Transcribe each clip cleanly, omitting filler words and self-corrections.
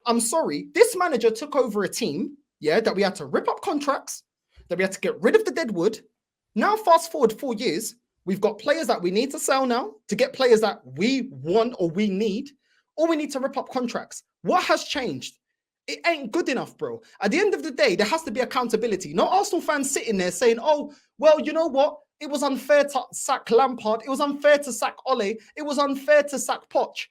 I'm sorry, this manager took over a team, yeah, that we had to rip up contracts, that we had to get rid of the deadwood. Now, fast forward 4 years, we've got players that we need to sell now to get players that we want or we need, or we need to rip up contracts. What has changed? It ain't good enough, bro. At the end of the day, there has to be accountability. No Arsenal fans sitting there saying, oh, well, you know what? It was unfair to sack Lampard. It was unfair to sack Ole. It was unfair to sack Poch.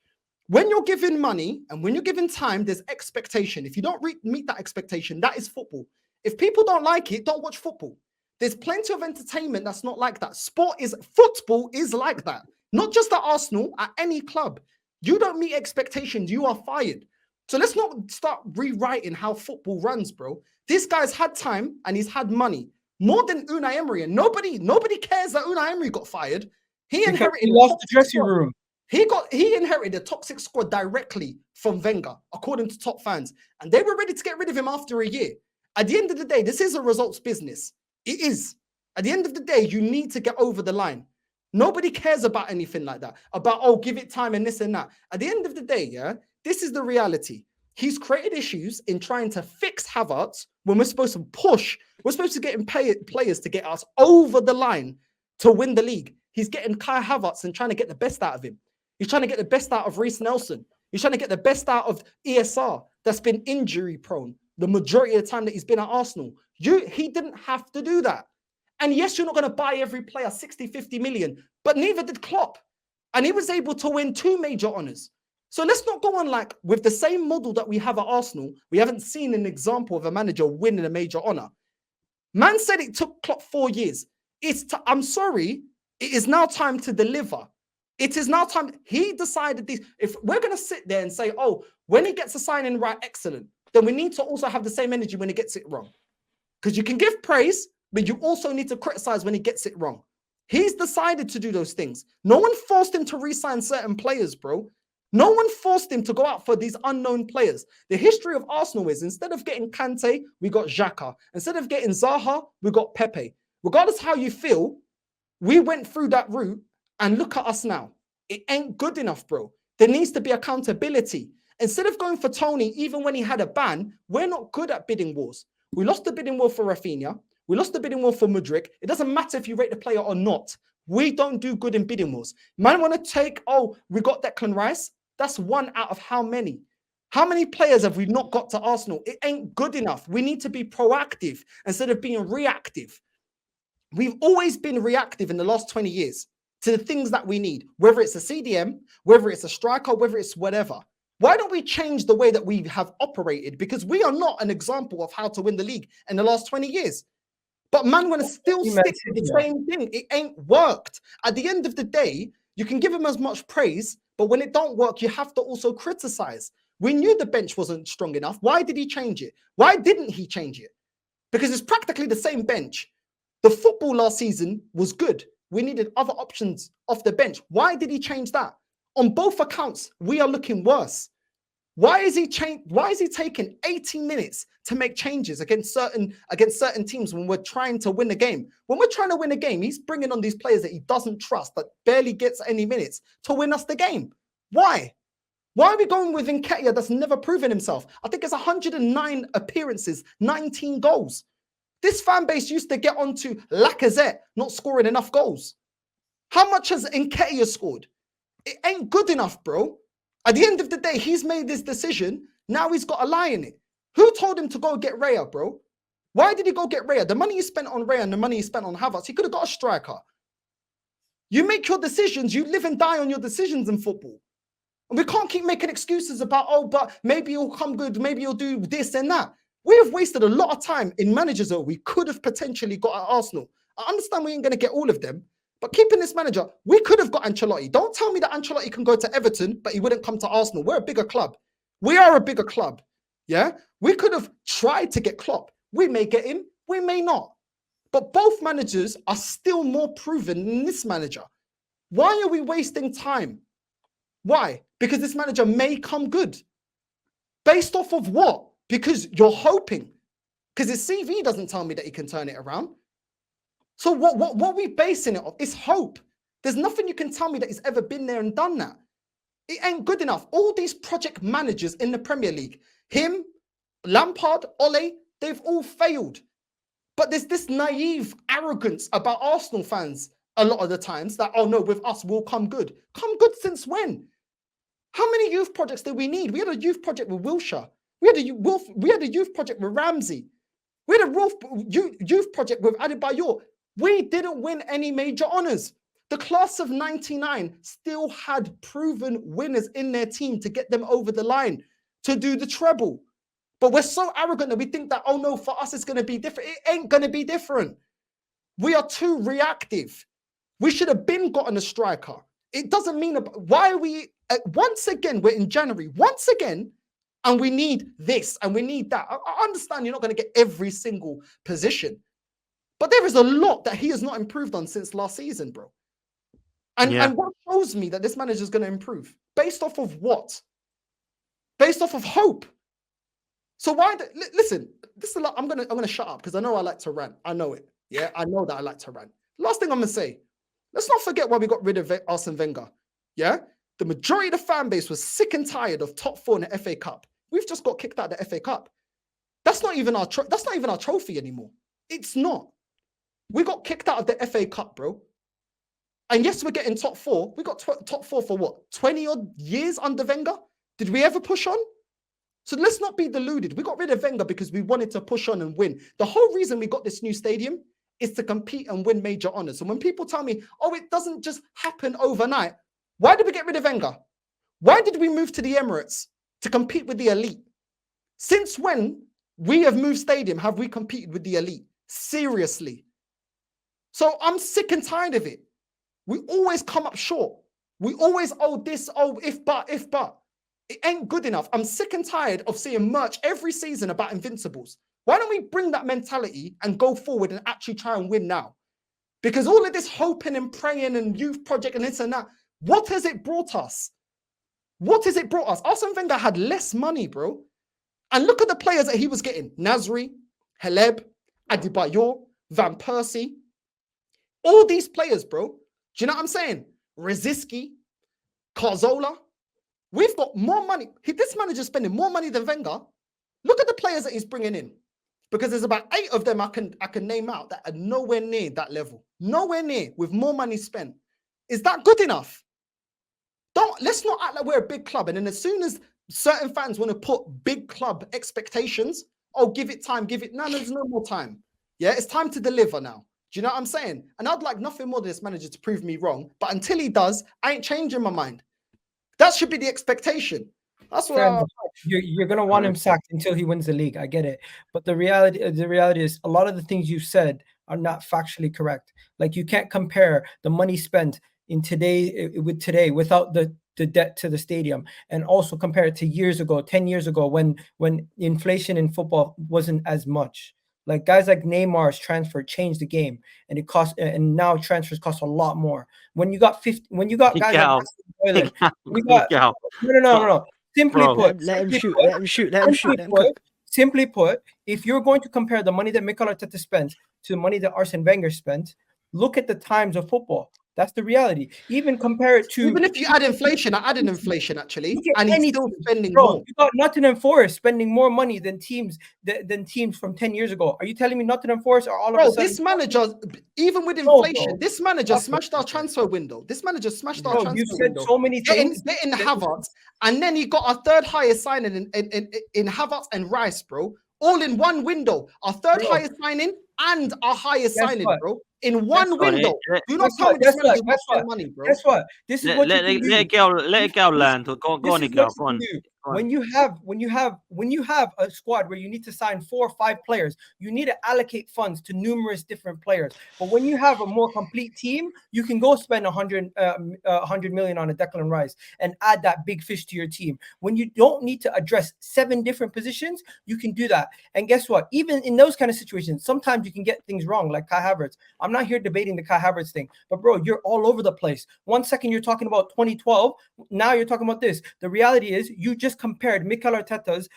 When you're giving money and when you're giving time, there's expectation. If you don't meet that expectation, that is football. If people don't like it, don't watch football. There's plenty of entertainment that's not like that. Football is like that. Not just at Arsenal, at any club. You don't meet expectations, you are fired. So let's not start rewriting how football runs, bro. This guy's had time and he's had money. More than Unai Emery. And nobody cares that Unai Emery got fired. He lost the dressing room. He inherited a toxic squad directly from Wenger, according to top fans. And they were ready to get rid of him after a year. At the end of the day, this is a results business. It is. At the end of the day, you need to get over the line. Nobody cares about anything like that. About, oh, give it time and this and that. At the end of the day, yeah, this is the reality. He's created issues in trying to fix Havertz when we're supposed to push. We're supposed to get him players to get us over the line to win the league. He's getting Kai Havertz and trying to get the best out of him. He's trying to get the best out of Reece Nelson. He's trying to get the best out of ESR that's been injury prone the majority of the time that he's been at Arsenal. He didn't have to do that. And yes, you're not going to buy every player 60, 50 million, but neither did Klopp. And he was able to win 2 major honours. So let's not go on like with the same model that we have at Arsenal. We haven't seen an example of a manager winning a major honour. Man said it took Klopp 4 years. I'm sorry, it is now time to deliver. It is now time. He decided this. If we're going to sit there and say, oh, when he gets a signing right, excellent, then we need to also have the same energy when he gets it wrong. Because you can give praise, but you also need to criticize when he gets it wrong. He's decided to do those things. No one forced him to re-sign certain players, bro. No one forced him to go out for these unknown players. The history of Arsenal is instead of getting Kante, we got Xhaka. Instead of getting Zaha, we got Pepe. Regardless how you feel, we went through that route and look at us now. It ain't good enough, bro. There needs to be accountability. Instead of going for Tony, even when he had a ban, we're not good at bidding wars. We lost the bidding war for Rafinha. We lost the bidding war for Mudryk. It doesn't matter if you rate the player or not. We don't do good in bidding wars. Man want to take, oh, we got Declan Rice. That's 1 out of how many? How many players have we not got to Arsenal? It ain't good enough. We need to be proactive instead of being reactive. We've always been reactive in the last 20 years to the things that we need, whether it's a CDM, whether it's a striker, whether it's whatever. Why don't we change the way that we have operated? Because we are not an example of how to win the league in the last 20 years. But man, want to still stick to the same thing. It ain't worked. At the end of the day, you can give him as much praise, but when it don't work, you have to also criticize. We knew the bench wasn't strong enough. Why did he change it? Why didn't he change it? Because it's practically the same bench. The football last season was good. We needed other options off the bench. Why did he change that? On both accounts, we are looking worse. Why is he taking 18 minutes to make changes against certain teams when we're trying to win a game? When we're trying to win a game, he's bringing on these players that he doesn't trust, that barely gets any minutes to win us the game. Why? Why are we going with Nketiah that's never proven himself? I think it's 109 appearances, 19 goals. This fan base used to get onto Lacazette not scoring enough goals. How much has Nketiah scored? It ain't good enough, bro. At the end of the day, he's made this decision. Now he's got a lie in it. Who told him to go get Raya, bro? Why did he go get Raya? The money he spent on Raya and the money he spent on Havertz, he could have got a striker. You make your decisions. You live and die on your decisions in football. And we can't keep making excuses about, oh, but maybe he'll come good. Maybe he'll do this and that. We have wasted a lot of time in managers that we could have potentially got at Arsenal. I understand we ain't going to get all of them. But keeping this manager, we could have got Ancelotti. Don't tell me that Ancelotti can go to Everton, but he wouldn't come to Arsenal. We're a bigger club. We are a bigger club. Yeah? We could have tried to get Klopp. We may get him. We may not. But both managers are still more proven than this manager. Why are we wasting time? Why? Because this manager may come good. Based off of what? Because you're hoping. Because his CV doesn't tell me that he can turn it around. So what are we basing it off? It's hope. There's nothing you can tell me that he's ever been there and done that. It ain't good enough. All these project managers in the Premier League, Him, Lampard, Ole, they've all failed. But there's this naive arrogance about Arsenal fans a lot of the times that, oh no, with us, we'll come good. Come good since when? How many youth projects did we need? We had a youth project with Wilshere. We had a youth project with Ramsey. We had a youth project with Adebayor. We didn't win any major honours. The class of 99 still had proven winners in their team to get them over the line to do the treble. But we're so arrogant that we think that, oh no, for us it's going to be different. It ain't going to be different. We are too reactive. We should have been gotten a striker. It doesn't mean, why are we, once again, we're in January, once again, and we need this and we need that. I understand you're not going to get every single position, but there is a lot that he has not improved on since last season, bro. And what shows me that this manager is going to improve? Based off of what? Based off of hope. So why? Listen, this is a lot. I'm gonna shut up because I know I like to rant. I know it. Yeah, I know that I like to rant. Last thing I'm gonna say. Let's not forget why we got rid of Arsene Wenger. Yeah, the majority of the fan base was sick and tired of top 4 in the FA Cup. We've just got kicked out of the FA Cup. That's not even our trophy anymore. It's not. We got kicked out of the FA Cup, bro. And yes, we're getting top 4. We got top 4 for what? 20 odd years under Wenger. Did we ever push on? So let's not be deluded. We got rid of Wenger because we wanted to push on and win. The whole reason we got this new stadium is to compete and win major honors. So when people tell me, oh, it doesn't just happen overnight. Why did we get rid of Wenger? Why did we move to the Emirates to compete with the elite? Since when we have moved stadium, have we competed with the elite? Seriously. So I'm sick and tired of it. We always come up short. We always, oh, this, oh, if but. It ain't good enough. I'm sick and tired of seeing merch every season about Invincibles. Why don't we bring that mentality and go forward and actually try and win now? Because all of this hoping and praying and youth project and this and that, what has it brought us? What has it brought us? Arsene Wenger had less money, bro. And look at the players that he was getting. Nasri, Haleb, Adebayor, Van Persie. All these players, bro. Do you know what I'm saying? Rosicky, Cazorla. We've got more money. This manager's spending more money than Wenger. Look at the players that he's bringing in. Because there's about 8 of them I can name out that are nowhere near that level. Nowhere near with more money spent. Is that good enough? Let's not act like we're a big club. And then as soon as certain fans want to put big club expectations, oh, give it time, give it. No, there's no more time. Yeah, it's time to deliver now. Do you know what I'm saying? And I'd like nothing more than this manager to prove me wrong. But until he does, I ain't changing my mind. That should be the expectation. That's what you're gonna want him sacked until he wins the league. I get it, but the reality is a lot of the things you've said are not factually correct. Like you can't compare the money spent in today without the debt to the stadium, and also compare it to years ago, 10 years ago, when inflation in football wasn't as much. Like guys like Neymar's transfer changed the game, and it cost, and now transfers cost a lot more. When you got guys like no. Simply put, let him shoot. Simply put, if you're going to compare the money that Mikel Arteta spent to the money that Arsene Wenger spent, look at the times of football. That's the reality. Even compare it to... Even if you add inflation, I added inflation, actually. And he's still spending more. You got Nottingham Forest spending more money than teams from 10 years ago. Are you telling me Nottingham Forest are all of a sudden... this manager, even with inflation, this manager smashed our transfer window. This manager smashed our transfer window. You said so many things. Getting Havertz, and then he got our third highest signing in Havertz and Rice, bro. All in one window. Our third highest signing and our highest signing, bro. In one window. Do not tell me this manager's not spending money, bro. Guess what? This is what let it go land. Go on, Egal. Go on. When you have a squad where you need to sign 4 or 5 players, you need to allocate funds to numerous different players. But when you have a more complete team, you can go spend 100 million on a Declan Rice and add that big fish to your team. When you don't need to address 7 different positions, you can do that. And guess what? Even in those kind of situations, sometimes you can get things wrong, like Kai Havertz. I'm not here debating the Kai Havertz thing, but bro, you're all over the place. One second you're talking about 2012, now you're talking about this. The reality is you just compared Mikel Arteta's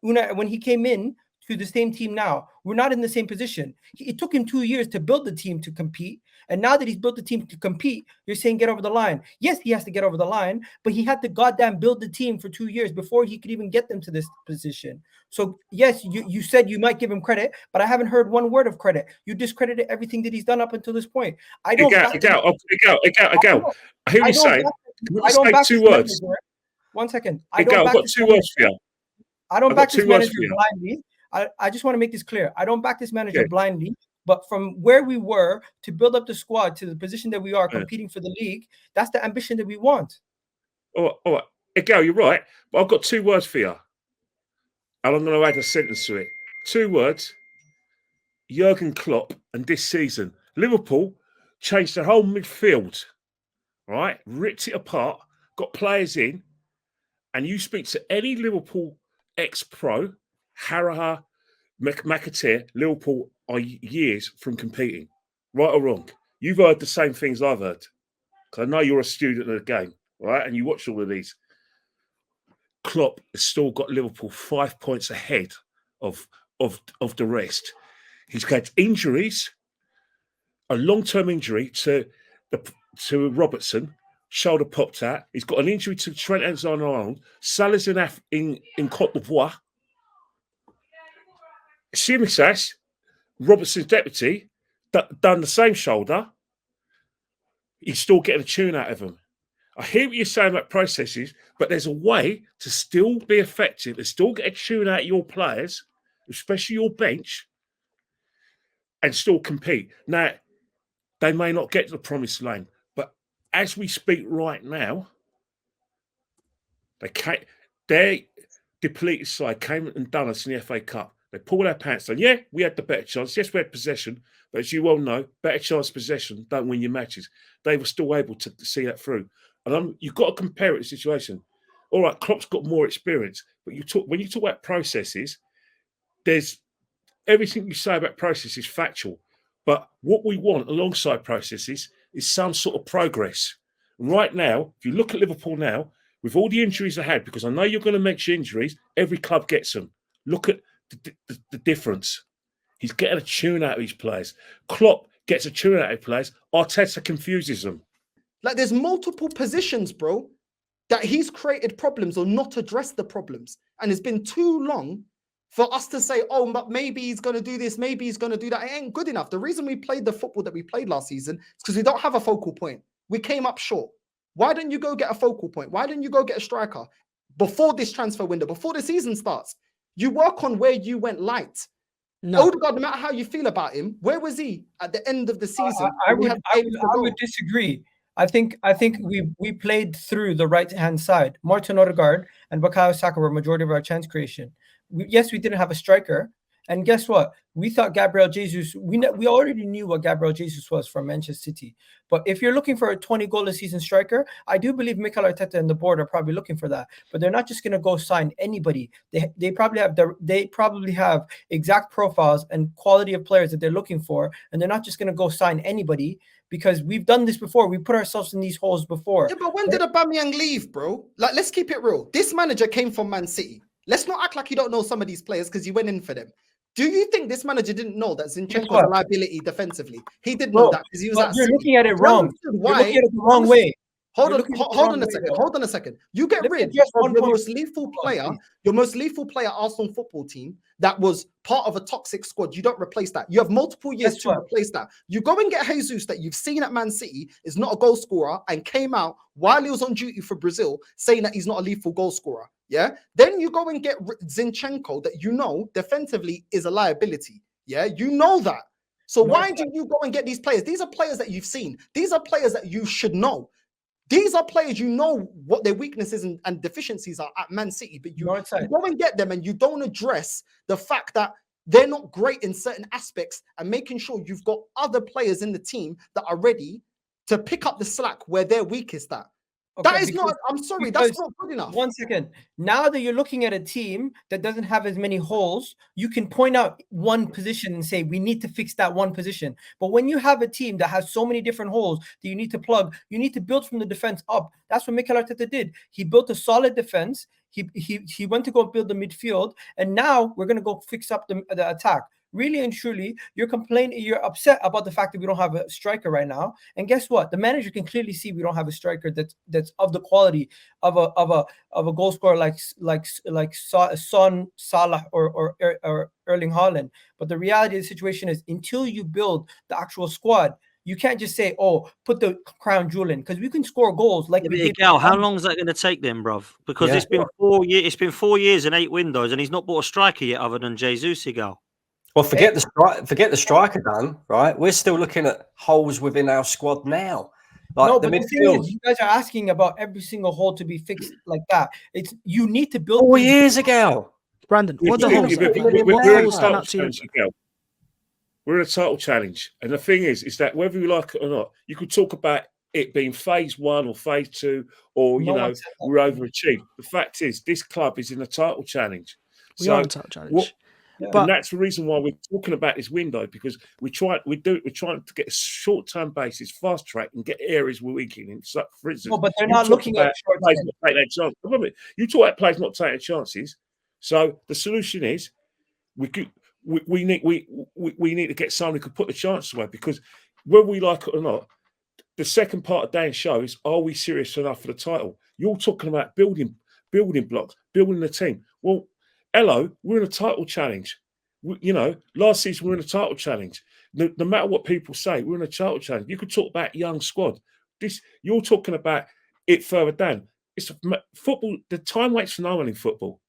when he came in to the same team now. We're not in the same position. It took him 2 years to build the team to compete, And now that he's built the team to compete, you're saying get over the line. Yes, he has to get over the line, but he had to goddamn build the team for 2 years before he could even get them to this position. So yes, you said you might give him credit, but I haven't heard one word of credit. You discredited everything that he's done up until this point. I don't. Egal. I hear you saying. Can we just say 2 words? Manager. 1 second. I've got 2 words for you. I don't back this manager blindly. I just want to make this clear. I don't back this manager blindly, but from where we were to build up the squad to the position that we are competing for the league, that's the ambition that we want. All right. Egal, you're right, but I've got 2 words for you. And I'm going to add a sentence to it. 2 words. Jurgen Klopp and this season. Liverpool changed the whole midfield, right? Ripped it apart, got players in, and you speak to any Liverpool ex-pro, Haraha, McAteer, Liverpool are years from competing. Right or wrong? You've heard the same things I've heard. Because I know you're a student of the game, right? And you watch all of these. Klopp has still got Liverpool 5 points ahead of the rest. He's had injuries, a long-term injury to Robertson, shoulder popped out. He's got an injury to Trent Alexander-Arnold. Salah's in Côte d'Ivoire. Simisas, Robertson's deputy, done the same shoulder. He's still getting a tune out of him. I hear what you're saying about processes, but there's a way to still be effective and still get a tune out of your players, especially your bench, and still compete. Now, they may not get to the promised land, but as we speak right now, their depleted side came and done us in the FA Cup. They pulled our pants down. Yeah, we had the better chance. Yes, we had possession, but as you well know, better chance possession don't win your matches. They were still able to see that through. And you've got to compare it to the situation. All right, Klopp's got more experience, but when you talk about processes, there's everything you say about process is factual. But what we want alongside processes is some sort of progress. Right now, if you look at Liverpool now, with all the injuries they had, because I know you're going to mention injuries, every club gets them. Look at the difference. He's getting a tune out of his players. Klopp gets a tune out of players. Arteta confuses them. Like, there's multiple positions, bro, that he's created problems or not addressed the problems. And it's been too long for us to say, oh, but maybe he's going to do this, maybe he's going to do that. It ain't good enough. The reason we played the football that we played last season is because we don't have a focal point. We came up short. Why don't you go get a focal point? Why don't you go get a striker before this transfer window, before the season starts? You work on where you went light. No. Odegaard, no matter how you feel about him, where was he at the end of the season? I would disagree. I think we played through the right-hand side. Martin Odegaard and Bukayo Saka were majority of our chance creation. Yes, we didn't have a striker. And guess what? We thought Gabriel Jesus, we already knew what Gabriel Jesus was from Manchester City. But if you're looking for a 20-goal-a-season striker, I do believe Mikel Arteta and the board are probably looking for that. But they're not just going to go sign anybody. They probably have exact profiles and quality of players that they're looking for, and they're not just going to go sign anybody, because we've done this before. We put ourselves in these holes before. Yeah, but when did Aubameyang leave, bro? Like, let's keep it real. This manager came from Man City. Let's not act like you don't know some of these players because you went in for them. Do you think this manager didn't know that Zinchenko was a liability defensively? He did know that because he was at You're City. looking at it wrong. You're looking at it the wrong way. Hold on a second. You get rid of your most lethal player, Arsenal football team that was part of a toxic squad. You don't replace that. You have multiple years to replace that. You go and get Jesus that you've seen at Man City is not a goal scorer and came out while he was on duty for Brazil saying that he's not a lethal goal scorer. Yeah. Then you go and get Zinchenko that you know defensively is a liability. Yeah. You know that. So why do you go and get these players? These are players that you've seen. These are players that you should know. These are players you know what their weaknesses and deficiencies are at Man City, but you go and get them and you don't address the fact that they're not great in certain aspects and making sure you've got other players in the team that are ready to pick up the slack where they're weakest at. Okay, that is not, I'm sorry, that's not good enough. 1 second. Now that you're looking at a team that doesn't have as many holes, you can point out one position and say, we need to fix that one position. But when you have a team that has so many different holes that you need to plug, you need to build from the defense up. That's what Mikel Arteta did. He built a solid defense. He went to go build the midfield, and now we're going to go fix up the attack. really and truly, you're complaining, you're upset about the fact that we don't have a striker right now. And guess what? The manager can clearly see we don't have a striker that's of the quality of a goal scorer like Son, Salah, or Erling Haaland. But the reality of the situation is, until you build the actual squad, you can't just say, "Oh, put the crown jewel in," because we can score goals like Yeah, we but did. Egal, how long is that going to take then, bruv? Because Yeah. it's been 4 years. It's been 4 years and 8 windows, and he's not bought a striker yet, other than Jesus, Egal. Well, forget the striker done, right? We're still looking at holes within our squad now. Like No, the but the thing midfield. is, you guys are asking about every single hole to be fixed like that. It's you need to build 4 things. years ago. Brandon, Yeah, what the but- holes? yeah, but Like, we're what in a holes stand title out to you? challenge, Egal. We're in a title challenge, and the thing is that whether you like it or not, you could talk about it being phase 1 or phase 2, or No one said that. we're overachieved. The fact is, this club is in a title challenge. We are in a title challenge. Yeah. But And that's the reason why we're talking about this window, because we're trying to get a short-term basis, fast track, and get areas we're weak in. So, for instance, No, but they're you not talk looking at about short players term. not taking their chances. Wait a minute. You talk about players not taking their chances. So the solution is we need to get someone who can put the chances away, because whether we like it or not, the second part of Dan's show is, are we serious enough for the title? You're talking about building blocks, building the team. Well, hello, we're in a title challenge. Last season we were in a title challenge. No matter what people say, we're in a title challenge. You could talk about young squad. You're talking about it further down. It's football. The time waits for no one in football.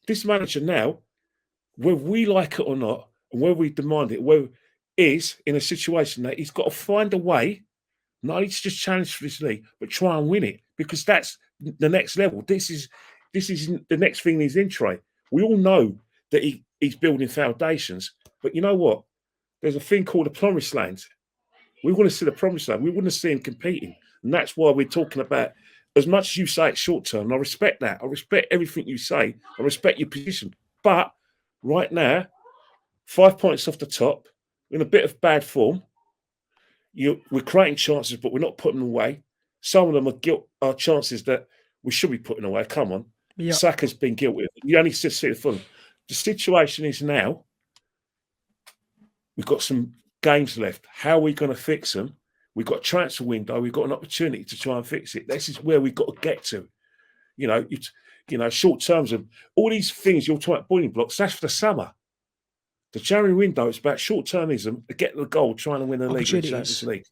This manager now, whether we like it or not, and whether we demand it, is in a situation that he's got to find a way, not only to just challenge for this league, but try and win it, because that's the next level. This is the next thing in his intro. We all know that he's building foundations, but you know what? There's a thing called the promised land. We want to see the promised land. We want to see him competing, and that's why we're talking about. As much as you say it's short term, and I respect that. I respect everything you say. I respect your position, but right now, 5 points off the top, in a bit of bad form. We're creating chances, but we're not putting them away. Some of them are chances that we should be putting away. Come on. yeah, Saka's been guilty of it. You only just see the full. The situation is now, we've got some games left. How are we going to fix them? We've got a transfer window. We've got an opportunity to try and fix it. This is where we've got to get to. Short terms of all these things you're talking about, building blocks, that's for the summer. The January window is about short-termism, getting the goal, trying to win the league, and the Champions Opportunities. League.